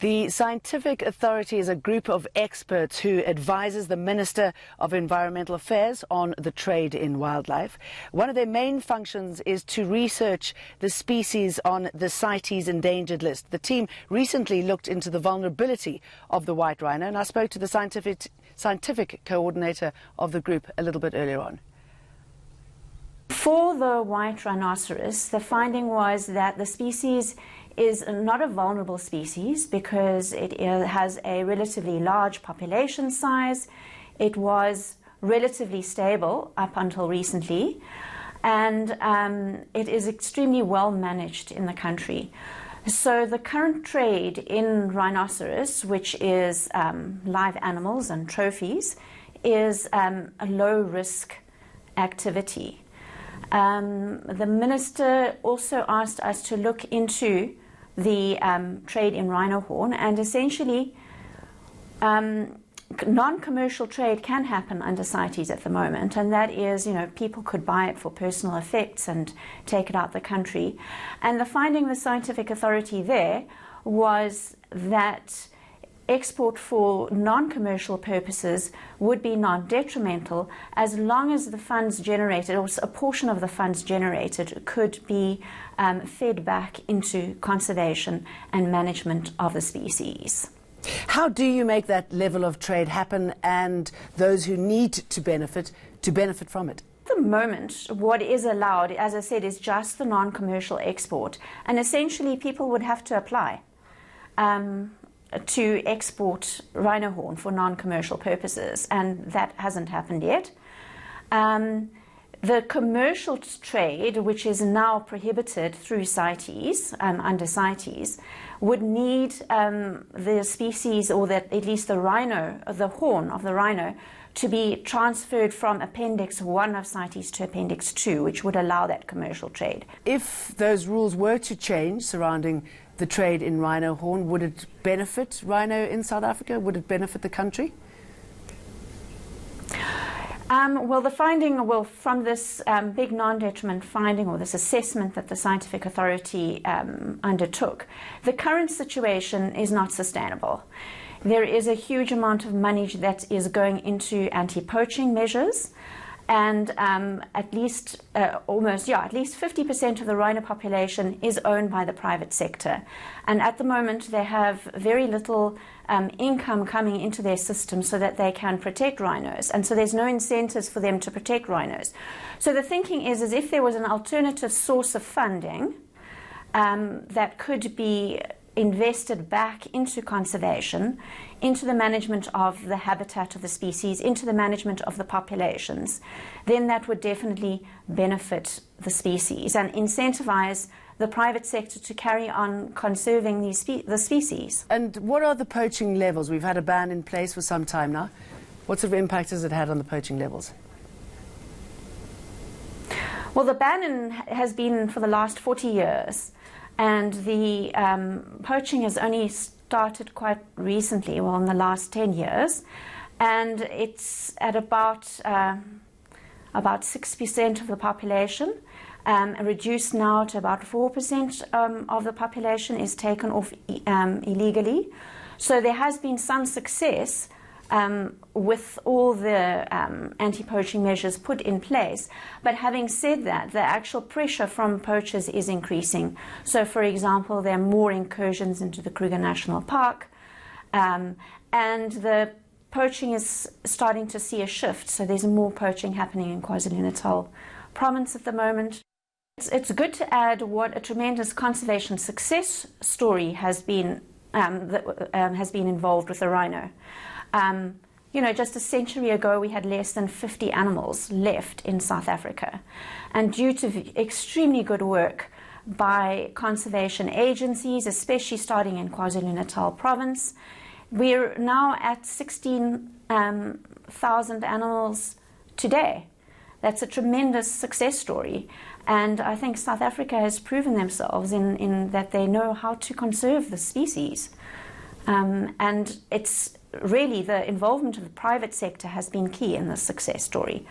The Scientific Authority is a group of experts who advises the Minister of Environmental Affairs on the trade in wildlife. One of their main functions is to research the species on the CITES endangered list. The team recently looked into the vulnerability of the white rhino, and I spoke to the scientific coordinator of the group a little bit earlier on. For the white rhinoceros, the finding was that the species is not a vulnerable species because it has a relatively large population size. It was relatively stable up until recently, and it is extremely well managed in the country. So the current trade in rhinoceros, which is live animals and trophies, is a low-risk activity. The Minister also asked us to look into the trade in rhino horn, and essentially non-commercial trade can happen under CITES at the moment, and that is, people could buy it for personal effects and take it out the country. And the finding of the Scientific Authority there was that export for non-commercial purposes would be non-detrimental as long as the funds generated, or a portion of the funds generated, could be fed back into conservation and management of the species. How do you make that level of trade happen and those who need to benefit from it? At the moment, what is allowed, as I said, is just the non-commercial export, and essentially people would have to apply to export rhino horn for non-commercial purposes, and that hasn't happened yet. The commercial trade, which is now prohibited through CITES, under CITES, would need the species, or at least the rhino, the horn of the rhino, to be transferred from Appendix 1 of CITES to Appendix 2, which would allow that commercial trade. If those rules were to change surrounding the trade in rhino horn, would it benefit rhino in South Africa? Would it benefit the country? Well, the finding, from this big non-detriment finding, or this assessment that the Scientific Authority undertook, the current situation is not sustainable. There is a huge amount of money that is going into anti-poaching measures, and at least 50% of the rhino population is owned by the private sector. And at the moment, they have very little income coming into their system so that they can protect rhinos. And so there's no incentives for them to protect rhinos. So the thinking is if there was an alternative source of funding that could be invested back into conservation, into the management of the habitat of the species, into the management of the populations, then that would definitely benefit the species and incentivize the private sector to carry on conserving the species. And what are the poaching levels? We've had a ban in place for some time now. What sort of impact has it had on the poaching levels? Well, the ban has been for the last 40 years. And the poaching has only started quite recently, well, in the last 10 years. And it's at about 6% of the population, reduced now to about 4% of the population is taken off illegally. So there has been some success with all the anti-poaching measures put in place. But having said that, the actual pressure from poachers is increasing. So, for example, there are more incursions into the Kruger National Park, and the poaching is starting to see a shift. So there's more poaching happening in KwaZulu-Natal province at the moment. It's good to add what a tremendous conservation success story has been involved with the rhino. Just a century ago, we had less than 50 animals left in South Africa. And due to extremely good work by conservation agencies, especially starting in KwaZulu-Natal province, we're now at 16,000 animals today. That's a tremendous success story. And I think South Africa has proven themselves in that they know how to conserve the species. And it's really the involvement of the private sector has been key in this success story.